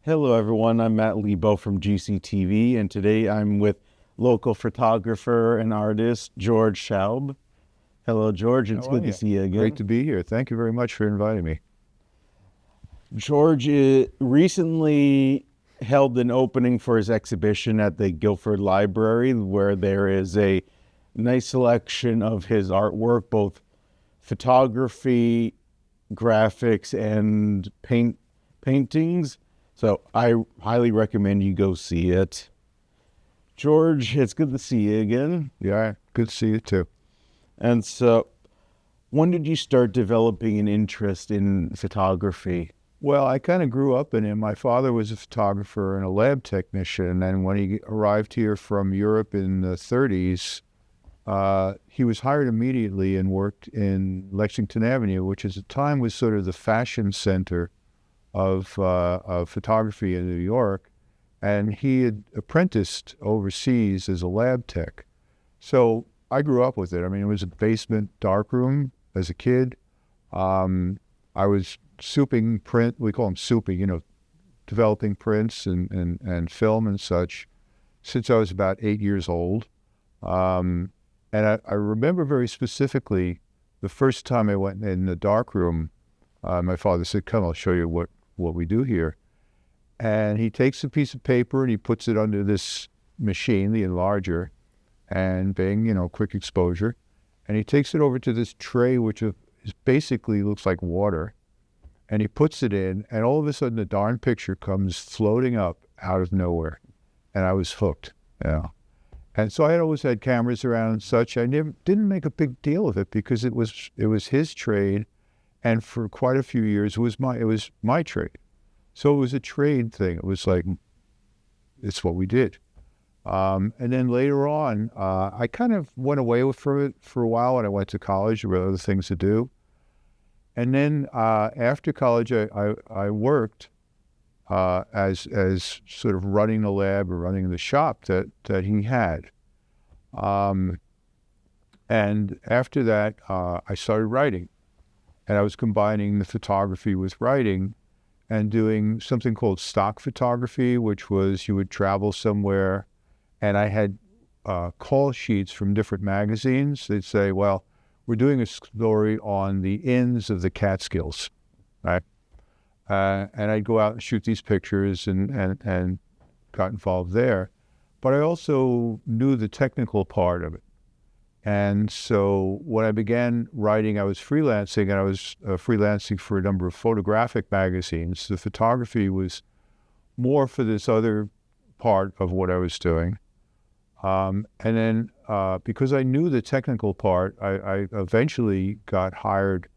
Hello, everyone. I'm Matt Lebo from GCTV, and today I'm with local photographer and artist George Schaub. Hello, George. It's How are good to you? see you again. Great to be here. Thank you very much for inviting me. George recently held an opening for his exhibition at the Guilford Library, where there is a nice selection of his artwork, both photography, graphics, and paintings. So I highly recommend you go see it. George, it's good to see you again. Yeah, good to see you too. And so, when did you start developing an interest in photography? Well, I kind of grew up in it. My father was a photographer and a lab technician, and when he arrived here from Europe in the 30s, he was hired immediately and worked in Lexington Avenue, which at the time was sort of the fashion center of photography in New York. And he had apprenticed overseas as a lab tech. So I grew up with it. I mean, it was a basement darkroom as a kid. I was souping print. We call them souping, developing prints and film and such since I was about 8 years old. And I remember very specifically the first time I went in the darkroom, my father said, "Come, I'll show you what we do here." And he takes a piece of paper and he puts it under this machine, the enlarger, and bang, quick exposure. And he takes it over to this tray, which is basically looks like water. And he puts it in, and all of a sudden the darn picture comes floating up out of nowhere. And I was hooked. And so I had always had cameras around and such. I didn't make a big deal of it because it was his trade. And for quite a few years, it was my trade. So it was a trade thing. It was like, it's what we did. And then later on, I kind of went away from it for a while when I went to college. There were other things to do. And then after college, I worked as sort of running the lab or running the shop that he had. And after that, I started writing. And I was combining the photography with writing and doing something called stock photography, which was you would travel somewhere, and I had call sheets from different magazines. They'd say, well, we're doing a story on the inns of the Catskills, right? And I'd go out and shoot these pictures and got involved there. But I also knew the technical part of it. And so when I began writing, I was freelancing, and I was freelancing for a number of photographic magazines. The photography was more for this other part of what I was doing. And then because I knew the technical part, I eventually got hired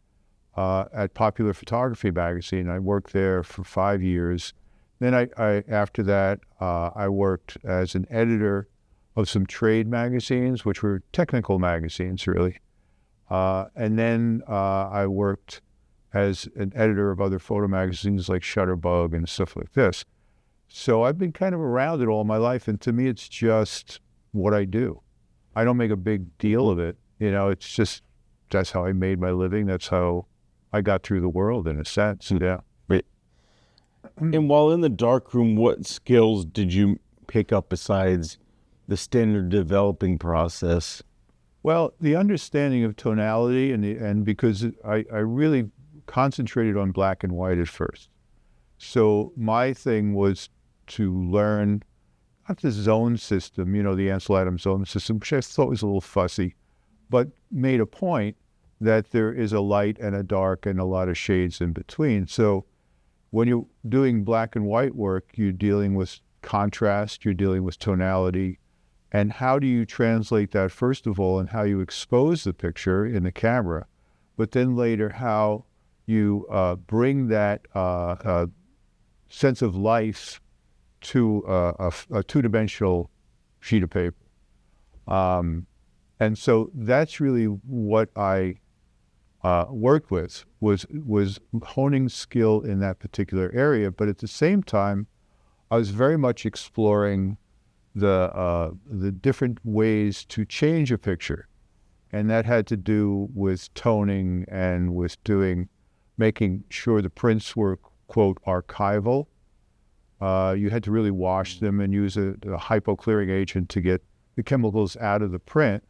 at Popular Photography magazine. I worked there for 5 years. Then after that, I worked as an editor of some trade magazines, which were technical magazines, really. And then I worked as an editor of other photo magazines like Shutterbug and stuff like this. So I've been kind of around it all my life, and to me, it's just what I do. I don't make a big deal of it. It's just, that's how I made my living. That's how I got through the world, in a sense. Yeah. Right. And while in the darkroom, what skills did you pick up besides the standard developing process? Well, the understanding of tonality and because I really concentrated on black and white at first. So my thing was to learn not the zone system, the Ansel Adams zone system, which I thought was a little fussy, but made a point that there is a light and a dark and a lot of shades in between. So when you're doing black and white work, you're dealing with contrast, you're dealing with tonality. And how do you translate that, first of all, and how you expose the picture in the camera, but then later how you bring that sense of life to a two-dimensional sheet of paper. And so that's really what I worked with, was honing skill in that particular area. But at the same time, I was very much exploring the different ways to change a picture. And that had to do with toning and with making sure the prints were, quote, archival, You had to really wash them and use a hypo-clearing agent to get the chemicals out of the print,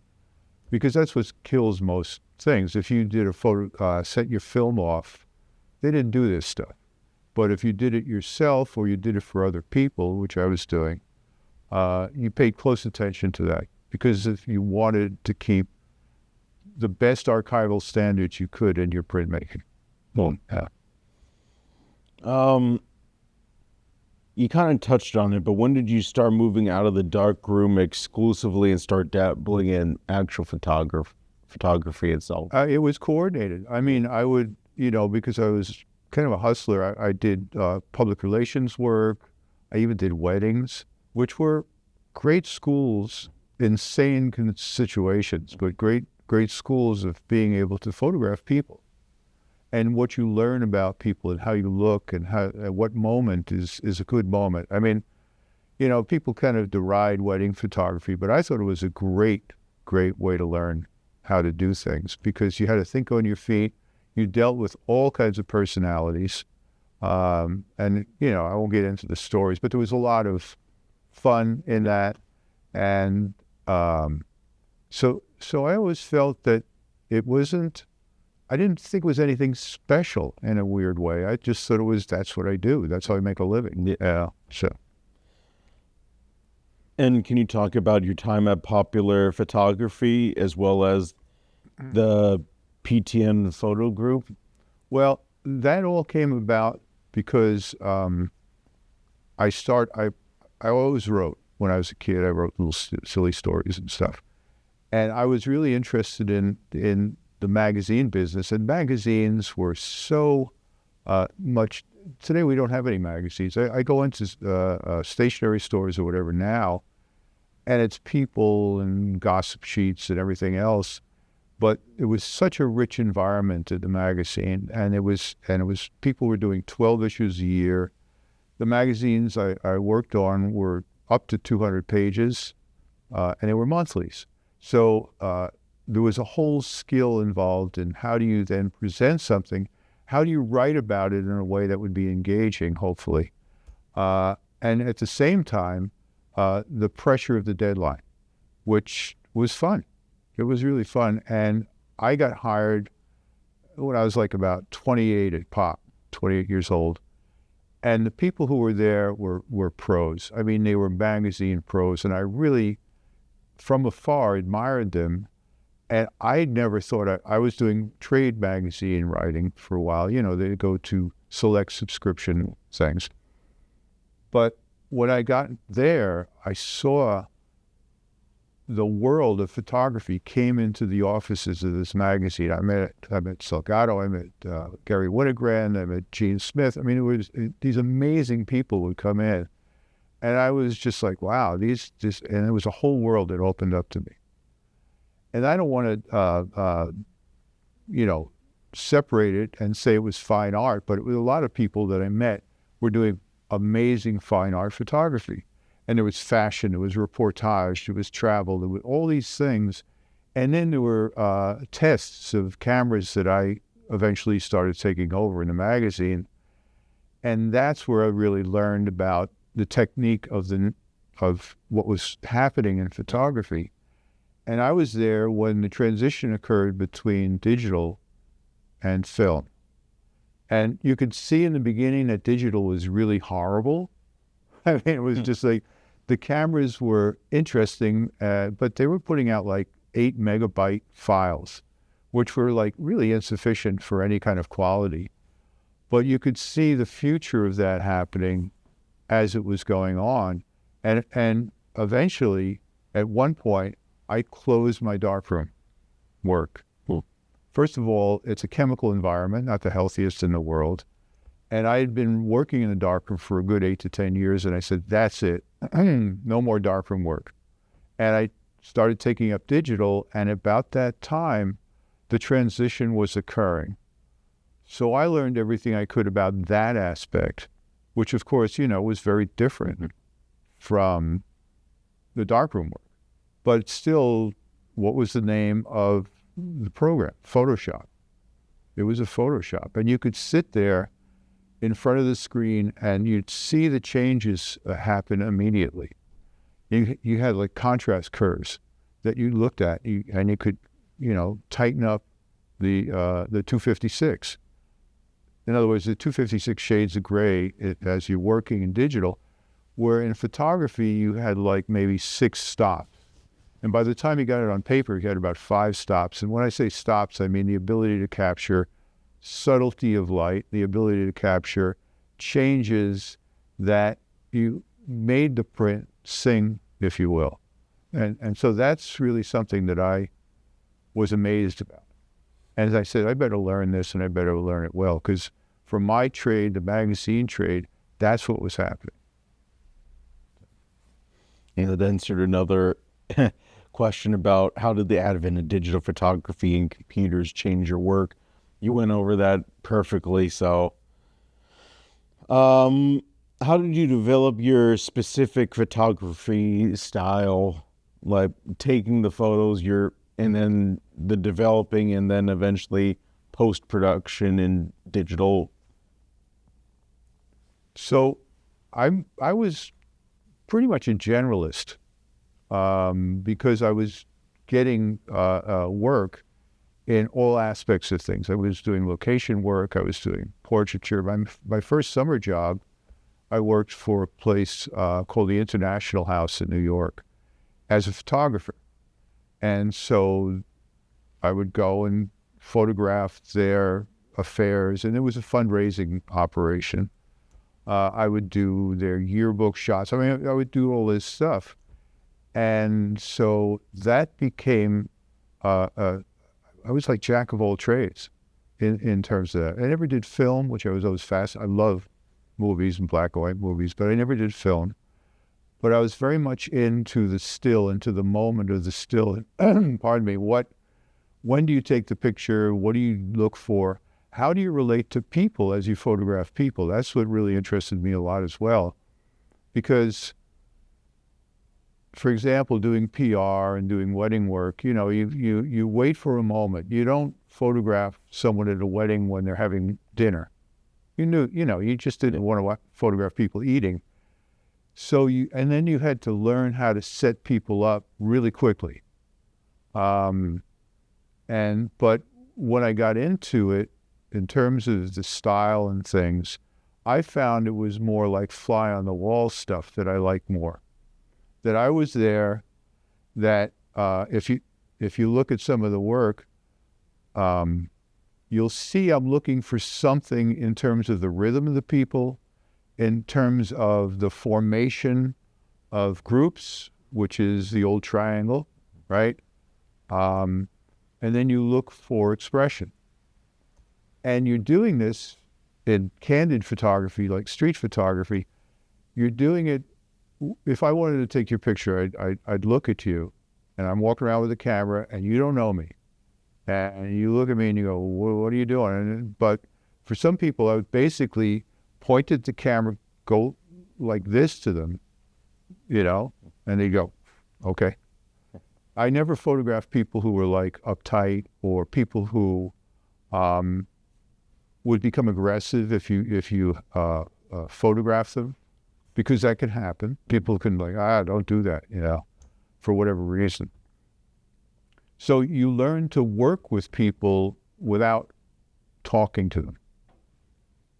because that's what kills most things. If you did a photo, set your film off, they didn't do this stuff. But if you did it yourself or you did it for other people, which I was doing, you paid close attention to that, because if you wanted to keep the best archival standards you could in your printmaking. Yeah. You kind of touched on it, but when did you start moving out of the dark room exclusively and start dabbling in actual photography itself? It was coordinated. I mean, I would, because I was kind of a hustler, I did public relations work. I even did weddings, which were great schools, insane situations, but great schools of being able to photograph people. And what you learn about people and how you look and how at what moment is a good moment. I mean, people kind of deride wedding photography, but I thought it was a great way to learn how to do things, because you had to think on your feet. You dealt with all kinds of personalities. And, I won't get into the stories, but there was a lot of fun in that. And so I always felt that I didn't think it was anything special in a weird way. I just thought that's what I do. That's how I make a living. Yeah. So. And can you talk about your time at Popular Photography as well as the PTN photo group? Well, that all came about because I always wrote when I was a kid. I wrote little silly stories and stuff. And I was really interested in the magazine business, and magazines were so much. Today we don't have any magazines. I go into stationery stores or whatever now, and it's people and gossip sheets and everything else. But it was such a rich environment at the magazine, and it was people were doing 12 issues a year. The magazines I worked on were up to 200 pages, and they were monthlies. So there was a whole skill involved in how do you then present something, how do you write about it in a way that would be engaging, hopefully. And at the same time, the pressure of the deadline, which was fun. It was really fun. And I got hired when I was like about 28 at Pop, 28 years old. And the people who were there were pros. I mean, they were magazine pros. And I really, from afar, admired them. And I never thought I was doing trade magazine writing for a while. They go to select subscription things. But when I got there, I saw the world of photography came into the offices of this magazine. I met Salgado, I met Gary Winogrand, I met Gene Smith. I mean, these amazing people would come in. And I was just like, wow, and it was a whole world that opened up to me. And I don't want to, separate it and say it was fine art, but it was a lot of people that I met were doing amazing fine art photography. And there was fashion, there was reportage, there was travel, there were all these things. And then there were tests of cameras that I eventually started taking over in the magazine. And that's where I really learned about the technique of what was happening in photography. And I was there when the transition occurred between digital and film. And you could see in the beginning that digital was really horrible. I mean, it was just like the cameras were interesting, but they were putting out like 8 megabyte files, which were like really insufficient for any kind of quality. But you could see the future of that happening as it was going on. And eventually, at one point, I closed my darkroom work. First of all, it's a chemical environment, not the healthiest in the world. And I had been working in the darkroom for a good 8 to 10 years, and I said, that's it. No more darkroom work. And I started taking up digital, and about that time, the transition was occurring. So I learned everything I could about that aspect, which of course, was very different from the darkroom work. But still, what was the name of the program? Photoshop. It was a Photoshop. And you could sit there in front of the screen, and you'd see the changes happen immediately. You had like contrast curves that you looked at, and you could, tighten up the 256. In other words, the 256 shades of gray as you're working in digital, where in photography you had like maybe 6 stops. And by the time you got it on paper, you had about 5 stops. And when I say stops, I mean the ability to capture subtlety of light, the ability to capture changes that you made the print sing, if you will. And so that's really something that I was amazed about. And as I said, I better learn this, and I better learn it well, because for my trade, the magazine trade, that's what was happening. And then sort of another question about how did the advent of digital photography and computers change your work? You went over that perfectly. So, how did you develop your specific photography style, like taking the photos, and then the developing, and then eventually post-production in digital? So, I was pretty much a generalist because I was getting work in all aspects of things. I was doing location work. I was doing portraiture. My first summer job, I worked for a place called the International House in New York as a photographer. And so I would go and photograph their affairs, and it was a fundraising operation. I would do their yearbook shots. I mean, I would do all this stuff. And so that became, I was like jack of all trades in terms of that. I never did film, which I was always I love movies and black and white movies, but I never did film. But I was very much into the still, into the moment of the still. Pardon me. When do you take the picture? What do you look for? How do you relate to people as you photograph people? That's what really interested me a lot as well. Because, for example, doing PR and doing wedding work, you wait for a moment. You don't photograph someone at a wedding when they're having dinner. You just didn't want to photograph people eating. So and then you had to learn how to set people up really quickly. But when I got into it, in terms of the style and things, I found it was more like fly on the wall stuff that I like more. That I was there, that if you look at some of the work, you'll see I'm looking for something in terms of the rhythm of the people, in terms of the formation of groups, which is the old triangle, right? And then you look for expression. And you're doing this in candid photography, like street photography. You're doing it. If I wanted to take your picture, I'd look at you, and I'm walking around with a camera, and you don't know me. And you look at me and you go, what are you doing? But for some people, I would basically point at the camera, go like this to them, and they go, okay. I never photographed people who were like uptight, or people who would become aggressive if you photograph them, because that can happen. People can don't do that, for whatever reason. So you learn to work with people without talking to them.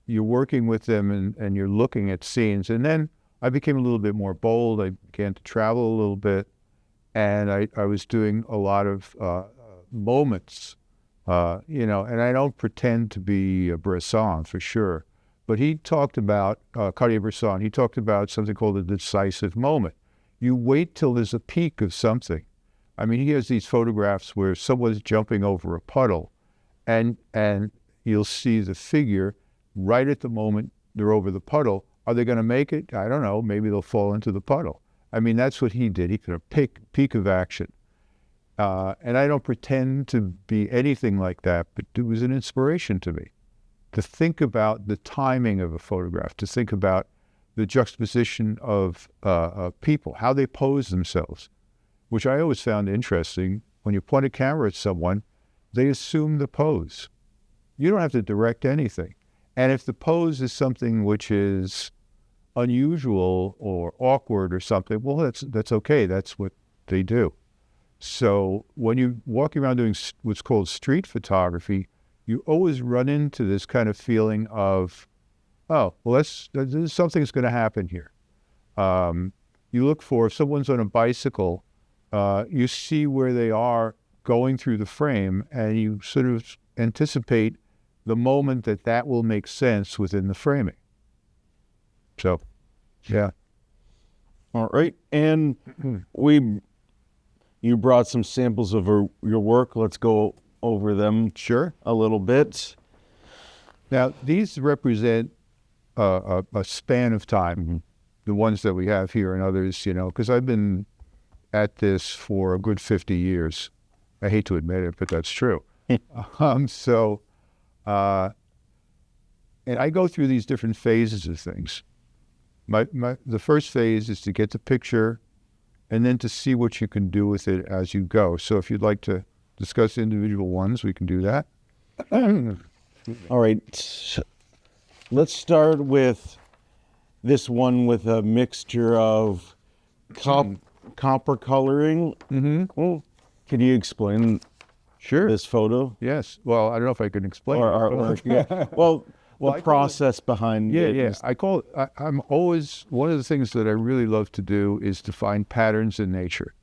You're working with them and you're looking at scenes. And then I became a little bit more bold. I began to travel a little bit, and I was doing a lot of moments. And I don't pretend to be a Bresson for sure, but he talked about, Cartier-Bresson, he talked about something called a decisive moment. You wait till there's a peak of something. I mean, he has these photographs where someone's jumping over a puddle, and you'll see the figure right at the moment they're over the puddle. Are they going to make it? I don't know. Maybe they'll fall into the puddle. I mean, that's what he did. He could have peak of action. And I don't pretend to be anything like that, but it was an inspiration to me to think about the timing of a photograph, to think about the juxtaposition of people, how they pose themselves, which I always found interesting. When you point a camera at someone, they assume the pose. You don't have to direct anything. And if the pose is something which is unusual or awkward or something, well, that's okay. That's what they do. So when you're walking around doing what's called street photography, you always run into this kind of feeling of, oh, well, something's going to happen here. You look for, if someone's on a bicycle, you see where they are going through the frame, and you sort of anticipate the moment that will make sense within the framing. So, yeah. All right. And you brought some samples of your work. Let's go over them Sure. a little bit. Now, these represent a span of time, the ones that we have here and others, because I've been at this for a good 50 years. I hate to admit it, but that's true. And I go through these different phases of things. The first phase is to get the picture and then to see what you can do with it as you go. So if you'd like to discuss individual ones, we can do that. All right. Let's start with this one with a mixture of copper coloring. Well, can you explain Sure. this photo? Yes. Well, I don't know if I can explain Or it. artwork? Yeah. Well, Well, the process behind it. Yeah. I call it, I'm always, one of the things that I really love to do is to find patterns in nature.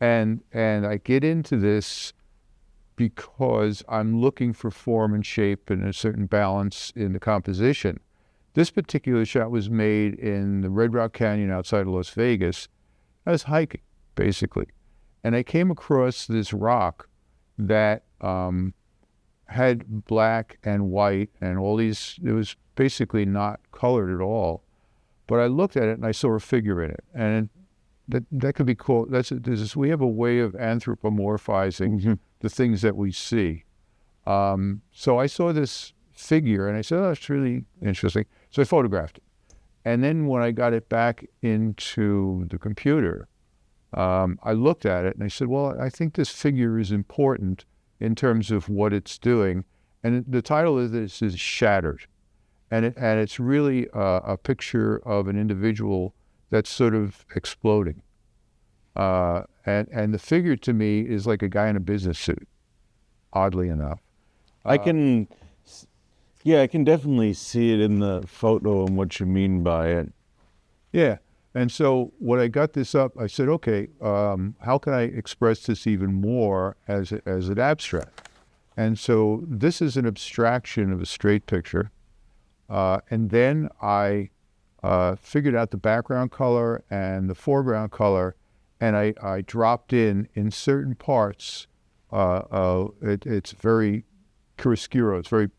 And I get into this because I'm looking for form and shape and a certain balance in the composition. This particular shot was made in the Red Rock Canyon outside of Las Vegas. I was hiking, basically. And I came across this rock that had black and white and all these, it was basically not colored at all. But I looked at it and I saw a figure in it. And that could be cool. We have a way of anthropomorphizing the things that we see. So I saw this figure and I said, oh, that's really interesting. So I photographed it. And then when I got it back into the computer, I looked at it and I said, well, I think this figure is important in terms of what it's doing. And the title of this is Shattered. And it's really a picture of an individual that's sort of exploding. And the figure to me is like a guy in a business suit, oddly enough. I can definitely see it in the photo and what you mean by it. Yeah. And so when I got this up, I said, okay, how can I express this even more as an abstract? And so this is an abstraction of a straight picture. And then I figured out the background color and the foreground color, and I dropped in certain parts. It's very chiaroscuro. It's very,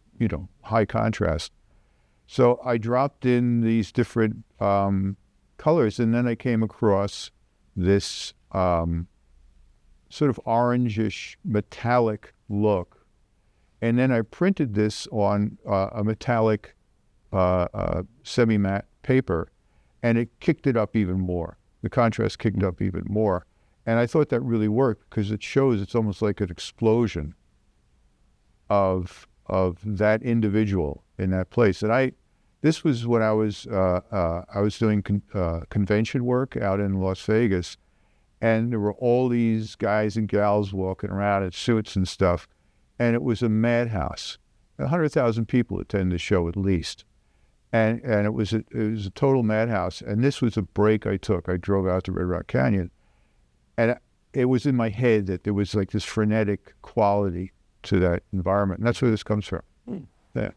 high contrast. So I dropped in these different colors, and then I came across this sort of orangish metallic look. And then I printed this on a metallic semi-matte paper, and it kicked it up even more. The contrast kicked up even more. And I thought that really worked because it shows it's almost like an explosion of that individual in that place. And this was when I was doing convention work out in Las Vegas, and there were all these guys and gals walking around in suits and stuff, and it was a madhouse. 100,000 people attend the show at least, and it was a total madhouse. And this was a break I took. I drove out to Red Rock Canyon, and it was in my head that there was like this frenetic quality to that environment, and that's where this comes from. Yeah.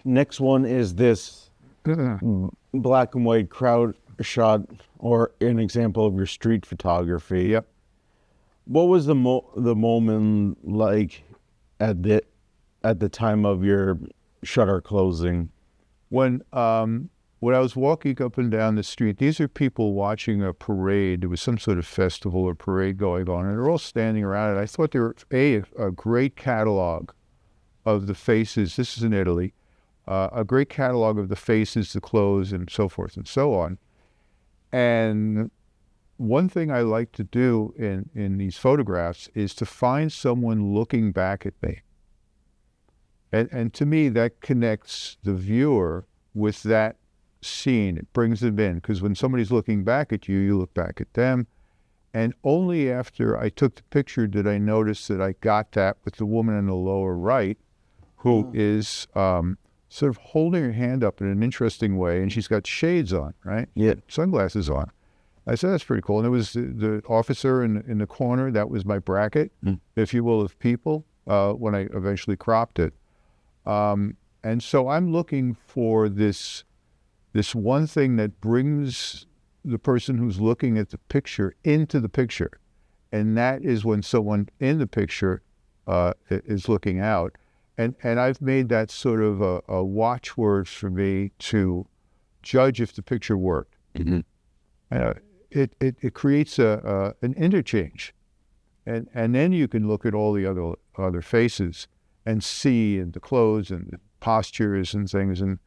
Next one is this black and white crowd shot, or an example of your street photography. Yep. What was the moment like at the time of your shutter closing? When I was walking up and down the street, these are people watching a parade. There was some sort of festival or parade going on, and they're all standing around it. I thought they were a great catalog of the faces. This is in Italy. A great catalog of the faces, the clothes, and so forth and so on. And one thing I like to do in these photographs is to find someone looking back at me. And to me, that connects the viewer with that scene. It brings them in, because when somebody's looking back at you, you look back at them. And only after I took the picture did I notice that I got that with the woman in the lower right, who is sort of holding her hand up in an interesting way, and she's got shades on, right? Yeah. Sunglasses on. I said, that's pretty cool. And it was the officer in the corner. That was my bracket, if you will, of people when I eventually cropped it. And so I'm looking for this one thing that brings the person who's looking at the picture into the picture. And that is when someone in the picture is looking out. And I've made that sort of a watchword for me to judge if the picture worked. It creates an interchange. And then you can look at all the other faces and see, and the clothes and the postures and things. And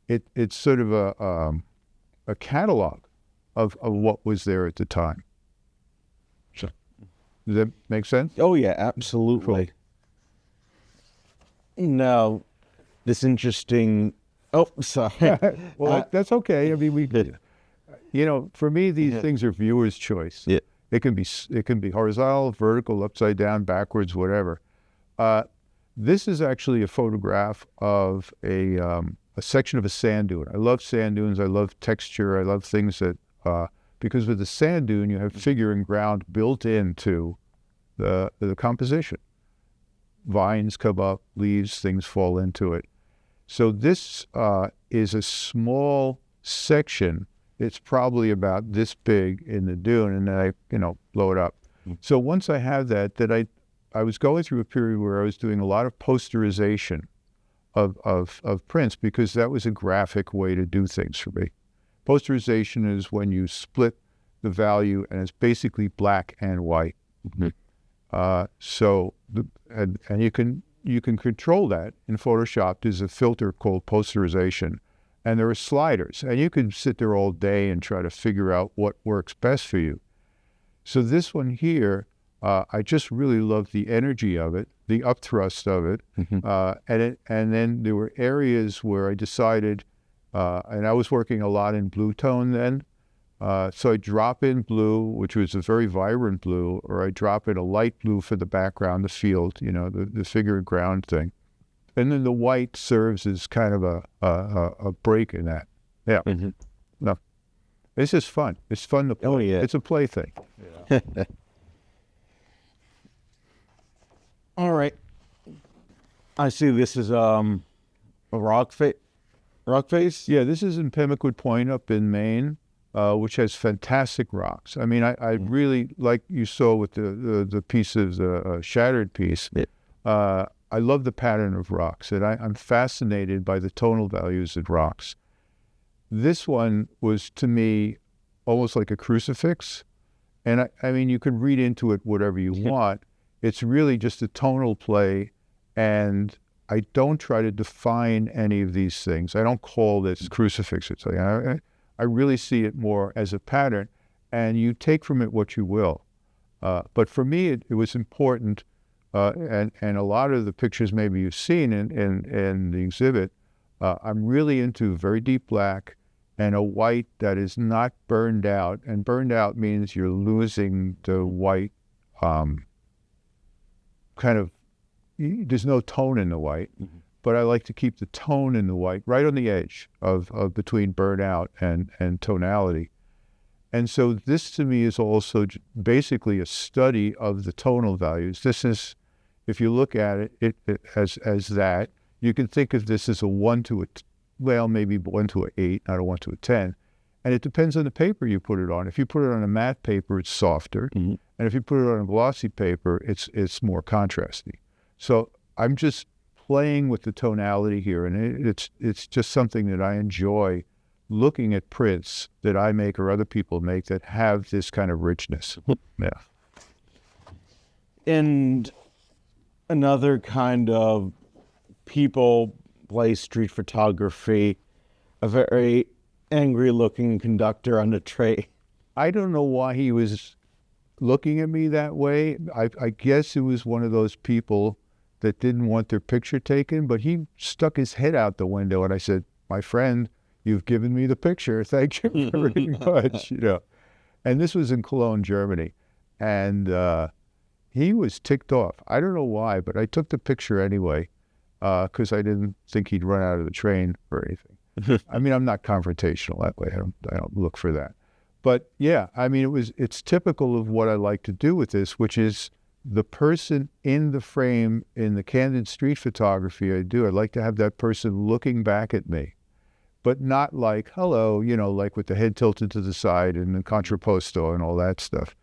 it's sort of a catalog of what was there at the time. So, does that make sense? Oh, yeah, absolutely. Now, this interesting... Oh, sorry. Well, that's okay. I mean, for me, these things are viewer's choice. Yeah. It can be horizontal, vertical, upside down, backwards, whatever. This is actually a photograph of a section of a sand dune. I love sand dunes. I love texture. I love things that because with the sand dune, you have figure and ground built into the composition. Vines come up, leaves, things fall into it. So this is a small section. It's probably about this big in the dune, and then I, blow it up. So once I have that, I was going through a period where I was doing a lot of posterization of prints, because that was a graphic way to do things for me. Posterization is when you split the value, and it's basically black and white. And you can control that in Photoshop. There's a filter called posterization, and there are sliders, and you can sit there all day and try to figure out what works best for you. So this one here, I just really love the energy of it, the upthrust of it, and then there were areas where I decided, and I was working a lot in blue tone then, so I drop in blue, which was a very vibrant blue, or I drop in a light blue for the background, the field, the figure and ground thing. And then the white serves as kind of a break in that. Yeah. No, it's just fun. It's fun to play. Oh, yeah. It's a play thing. Yeah. All right. I see this is a rock face? Yeah, this is in Pemaquid Point up in Maine, which has fantastic rocks. I mean, I really, like you saw with the piece of the shattered piece, I love the pattern of rocks, and I'm fascinated by the tonal values of rocks. This one was, to me, almost like a crucifix. And I mean, you can read into it whatever you want. It's really just a tonal play, and I don't try to define any of these things. I don't call this crucifix. It's like, I really see it more as a pattern, and you take from it what you will. But for me, it was important, and a lot of the pictures maybe you've seen in the exhibit, I'm really into very deep black and a white that is not burned out. And burned out means you're losing the white there's no tone in the white, but I like to keep the tone in the white right on the edge of between burnout and tonality. And so this to me is also basically a study of the tonal values. This is, if you look at it as that, you can think of this as a 1 to maybe 1 to an 8, not a 1 to a 10. And it depends on the paper you put it on. If you put it on a matte paper, it's softer. And if you put it on a glossy paper, it's more contrasty. So I'm just playing with the tonality here, and it's just something that I enjoy, looking at prints that I make or other people make that have this kind of richness. Yeah. And another kind of people play street photography, a very angry-looking conductor on a tray. I don't know why he was looking at me that way. I guess it was one of those people that didn't want their picture taken, but he stuck his head out the window, and I said, "My friend, you've given me the picture. Thank you very much." And this was in Cologne, Germany, and he was ticked off. I don't know why, but I took the picture anyway because I didn't think he'd run out of the train or anything. I mean, I'm not confrontational that way. I don't look for that. But yeah, I mean, it's typical of what I like to do with this, which is the person in the frame in the candid street photography I do. I'd like to have that person looking back at me, but not like, hello, like with the head tilted to the side and the contrapposto and all that stuff.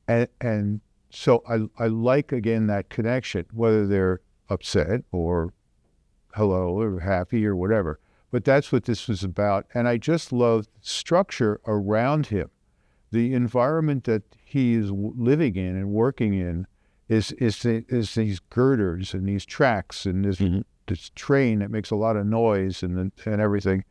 And so I like, again, that connection, whether they're upset or hello or happy or whatever. But that's what this was about. And I just love structure around him. The environment that he is living in and working in is these girders and these tracks and this train that makes a lot of noise and everything.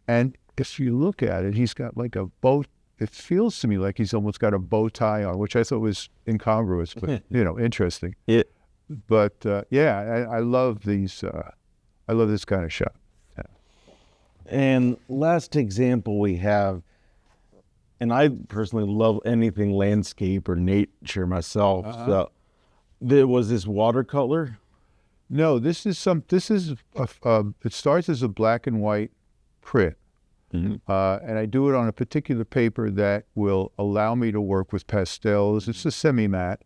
And if you look at it, he's got like a bow. It feels to me like he's almost got a bow tie on, which I thought was incongruous, but interesting. Yeah. But I love these. I love this kind of shot. Yeah. And last example we have, and I personally love anything landscape or nature myself. So there was this watercolor. No, it starts as a black and white print. And I do it on a particular paper that will allow me to work with pastels. It's a semi-matte,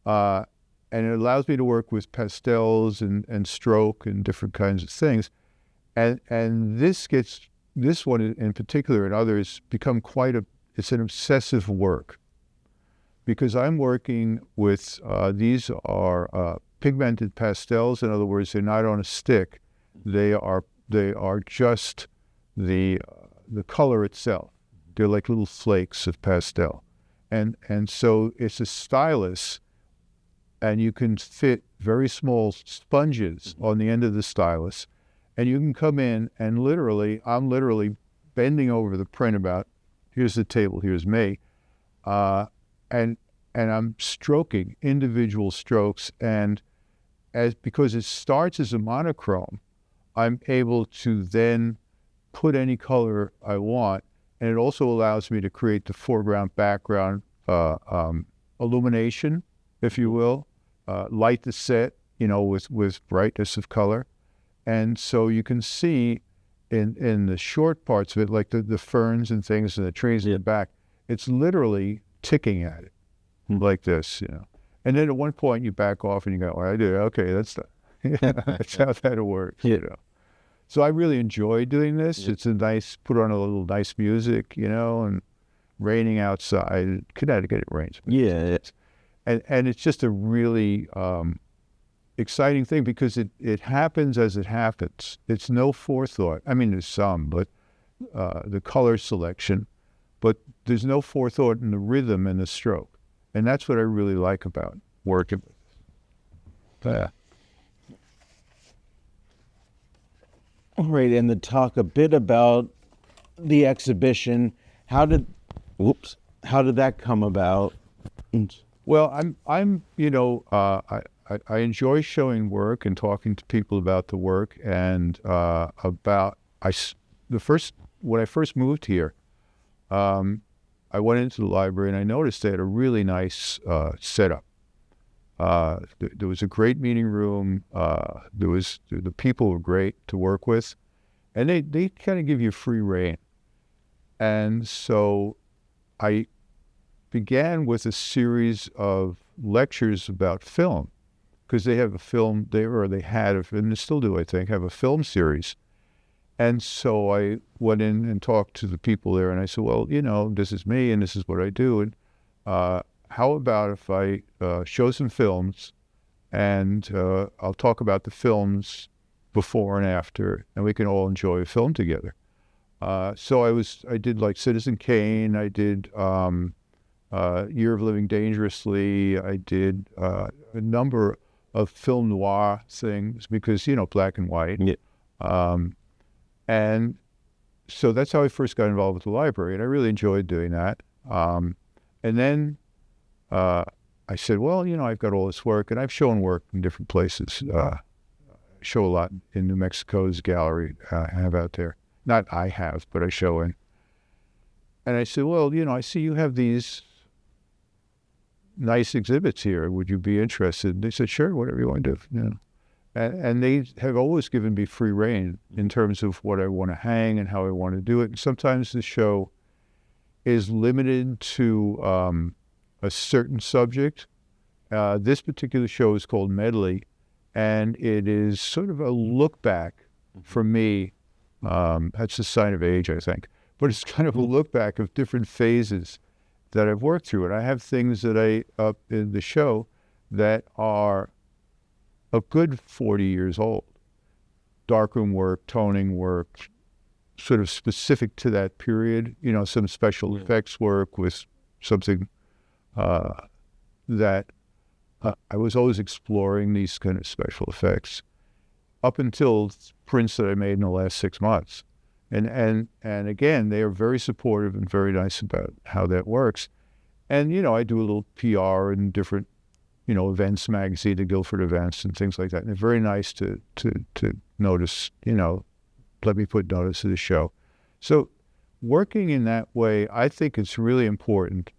and it allows me to work with pastels and stroke and different kinds of things. And this one in particular and others become it's an obsessive work, because I'm working with, these are pigmented pastels. In other words, they're not on a stick. They are just the color itself. They're like little flakes of pastel. And so it's a stylus, and you can fit very small sponges on the end of the stylus, and you can come in and I'm literally bending over the print about, here's the table, here's me, and I'm stroking individual strokes, and because it starts as a monochrome, I'm able to then put any color I want, and it also allows me to create the foreground, background, illumination, if you will, light the set, with brightness of color. And so you can see in the short parts of it, like the ferns and things and the trees in the back, it's literally ticking at it like this, And then at one point you back off and you go, well, I did, okay, that's how that'll work, So I really enjoy doing this. It's put on a little nice music, and raining outside. Connecticut, it rains. And it's just a really exciting thing, because it happens as it happens. It's no forethought. I mean, there's some, but the color selection, but there's no forethought in the rhythm and the stroke. And that's what I really like about working with it. Yeah. All right, and to talk a bit about the exhibition, how did that come about? Well, I'm I enjoy showing work and talking to people about the work, and when I first moved here, I went into the library and I noticed they had a really nice setup. There was a great meeting room. The people were great to work with, and they kind of give you free rein. And so I began with a series of lectures about film, because they have a film, and they still do, I think, have a film series. And so I went in and talked to the people there, and I said, well, this is me and this is what I do. And how about if I show some films, and I'll talk about the films before and after, and we can all enjoy a film together. So I did like Citizen Kane, I did Year of Living Dangerously, I did a number of film noir things, because, black and white. And so that's how I first got involved with the library, and I really enjoyed doing that. And then I I said, well, I've got all this work, and I've shown work in different places. Show a lot in New Mexico's gallery I have out there. Not I have, but I show in. And I said, well, I see you have these nice exhibits here. Would you be interested? And they said, sure, whatever you want to do. And they have always given me free rein in terms of what I want to hang and how I want to do it. And sometimes the show is limited to a certain subject. This particular show is called Medley, and it is sort of a look back for me. That's a sign of age, I think. But it's kind of a look back of different phases that I've worked through. And I have things that up in the show that are a good 40 years old. Darkroom work, toning work, sort of specific to that period. Some special effects work with something that I was always exploring these kind of special effects up until prints that I made in the last 6 months. And again, they are very supportive and very nice about how that works. And, I do a little PR in different, events, magazine, the Guilford events and things like that. And they're very nice to notice, let me put notice of the show. So working in that way, I think it's really important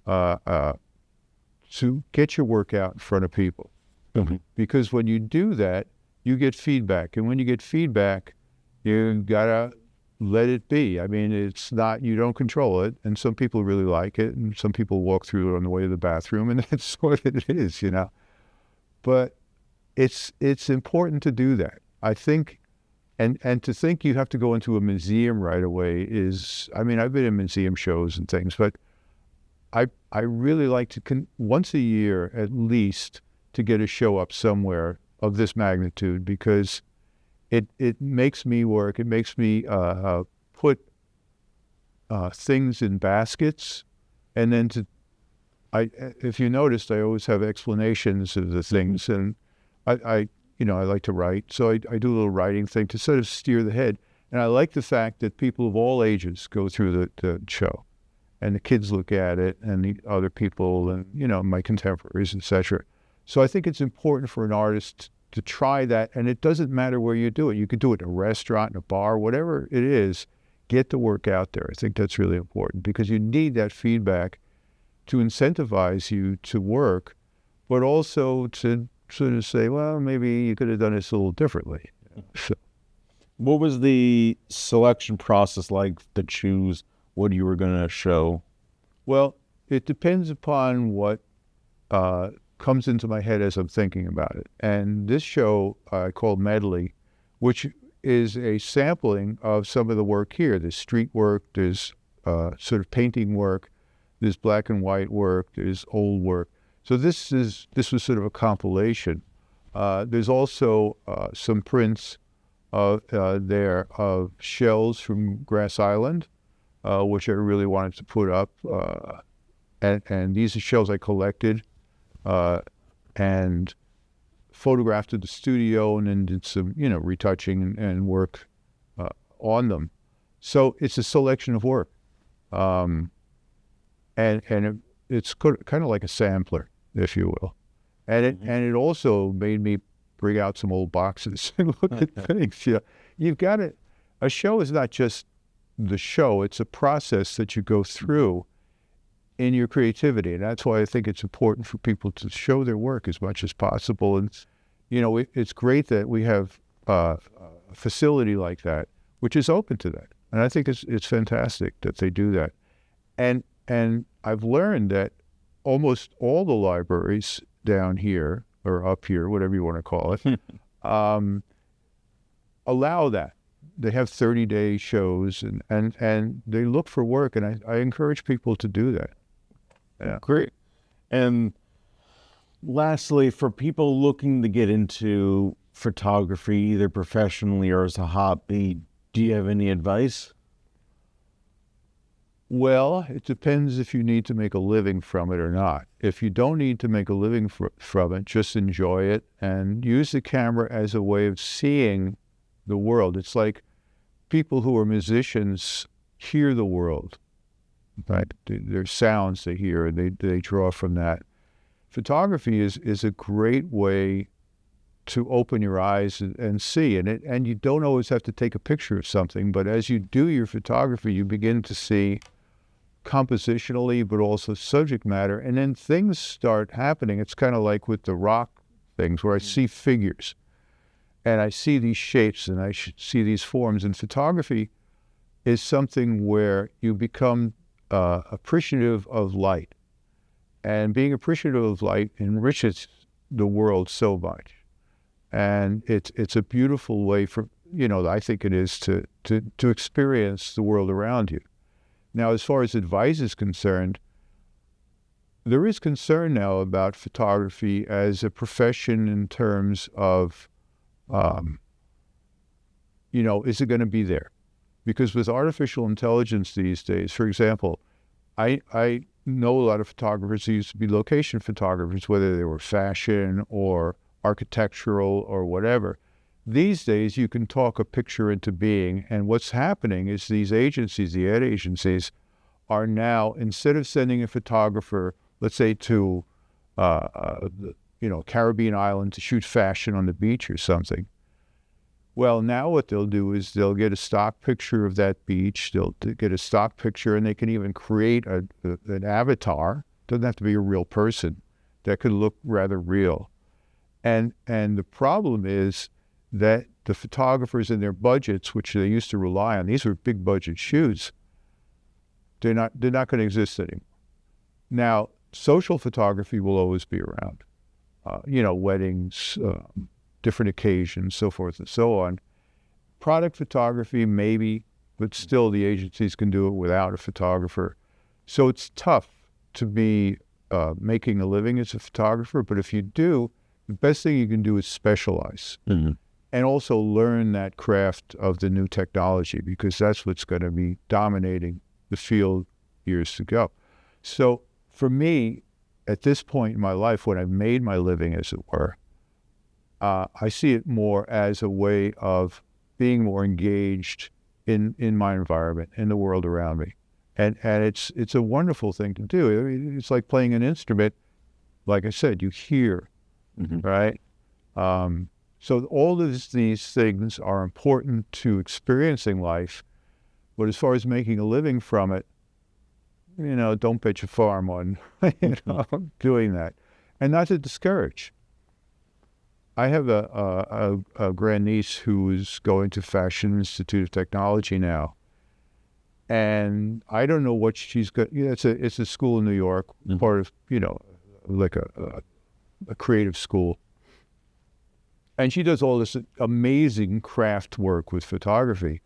to get your work out in front of people. Mm-hmm. Because when you do that, you get feedback. And when you get feedback, you gotta let it be. I mean, it's not, you don't control it. And some people really like it. And some people walk through it on the way to the bathroom. And that's what it is, But it's important to do that. I think, and to think you have to go into a museum right away is, I've been in museum shows and things, but I really like to, once a year at least, to get a show up somewhere of this magnitude, because it makes me work. It makes me put things in baskets, and then if you noticed, I always have explanations of the things, and I like to write, so I do a little writing thing to sort of steer the head. And I like the fact that people of all ages go through the show, and the kids look at it, and the other people, and my contemporaries, etc. So I think it's important for an artist to try that, and it doesn't matter where you do it. You could do it in a restaurant, in a bar, whatever it is. Get the work out there. I think that's really important, because you need that feedback to incentivize you to work, but also to sort of say, well, maybe you could have done this a little differently. So. What was the selection process like to choose what you were going to show? Well, it depends upon what comes into my head as I'm thinking about it. And this show called Medley, which is a sampling of some of the work here. There's street work, there's sort of painting work, there's black and white work, there's old work. So this was sort of a compilation. There's also some prints there of shells from Grass Island, which I really wanted to put up. And these are shells I collected and photographed at the studio, and then did some, retouching and work on them. So it's a selection of work. And it's kind of like a sampler, if you will. And it also made me bring out some old boxes and look at things. You've got it. A show is not just the show. It's a process that you go through in your creativity. And that's why I think it's important for people to show their work as much as possible. And, it's great that we have a facility like that, which is open to that. And I think it's fantastic that they do that. And I've learned that almost all the libraries down here, or up here, whatever you want to call it, allow that. They have 30-day shows, and they look for work, and I encourage people to do that. Yeah. Great. And lastly, for people looking to get into photography, either professionally or as a hobby, do you have any advice? Well, it depends if you need to make a living from it or not. If you don't need to make a living from it, just enjoy it and use the camera as a way of seeing the world. It's like people who are musicians hear the world, right? There's sounds they hear, and they draw from that. photography is a great way to open your eyes and see. And you don't always have to take a picture of something, but as you do your photography, you begin to see compositionally, but also subject matter, and then things start happening. It's kind of like with the rock things where I see figures and I see these shapes and I see these forms. And photography is something where you become appreciative of light. And being appreciative of light enriches the world so much. And it's a beautiful way for, I think it is to experience the world around you. Now, as far as advice is concerned, there is concern now about photography as a profession in terms of, is it going to be there? Because with artificial intelligence these days, for example, I know a lot of photographers who used to be location photographers, whether they were fashion or architectural or whatever. These days, you can talk a picture into being, and what's happening is these agencies, the ad agencies, are now, instead of sending a photographer, let's say to, Caribbean island to shoot fashion on the beach or something, well, now what they'll do is they'll get a stock picture of that beach, they'll get a stock picture, and they can even create an avatar, doesn't have to be a real person, that could look rather real. And the problem is that the photographers and their budgets, which they used to rely on, these were big budget shoots, they're not going to exist anymore. Now, social photography will always be around, weddings, different occasions, so forth and so on. Product photography, maybe, but still the agencies can do it without a photographer. So it's tough to be making a living as a photographer, but if you do, the best thing you can do is specialize. Mm-hmm. And also learn that craft of the new technology, because that's what's going to be dominating the field years to go. So for me, at this point in my life, when I've made my living, as it were, I see it more as a way of being more engaged in my environment, in the world around me. And it's a wonderful thing to do. I mean, it's like playing an instrument. Like I said, you hear, mm-hmm. right? So all of these things are important to experiencing life, but as far as making a living from it, don't bet your farm on doing that. And not to discourage. I have a grandniece who is going to Fashion Institute of Technology now, and I don't know what she's got. It's a school in New York, mm-hmm. part of like a creative school. And she does all this amazing craft work with photography.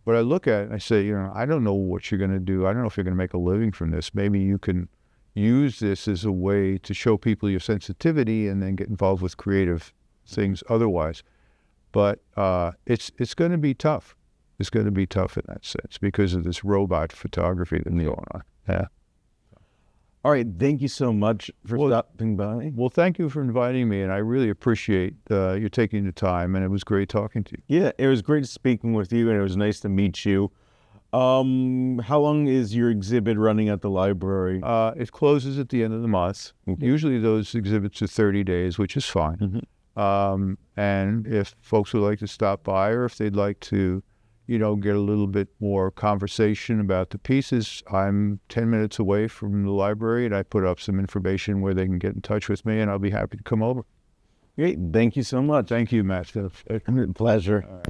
But I look at it and I say, I don't know what you're going to do. I don't know if you're going to make a living from this. Maybe you can use this as a way to show people your sensitivity and then get involved with creative things otherwise. But it's going to be tough. It's going to be tough in that sense because of this robot photography that's going on. Yeah. All right. Thank you so much for stopping by. Well, thank you for inviting me, and I really appreciate you taking the time, and it was great talking to you. Yeah, it was great speaking with you, and it was nice to meet you. How long is your exhibit running at the library? It closes at the end of the month. Okay. Usually those exhibits are 30 days, which is fine. Mm-hmm. And if folks would like to stop by, or if they'd like to get a little bit more conversation about the pieces, I'm 10 minutes away from the library, and I put up some information where they can get in touch with me, and I'll be happy to come over. Great. Thank you so much. Thank you, Matt. Pleasure.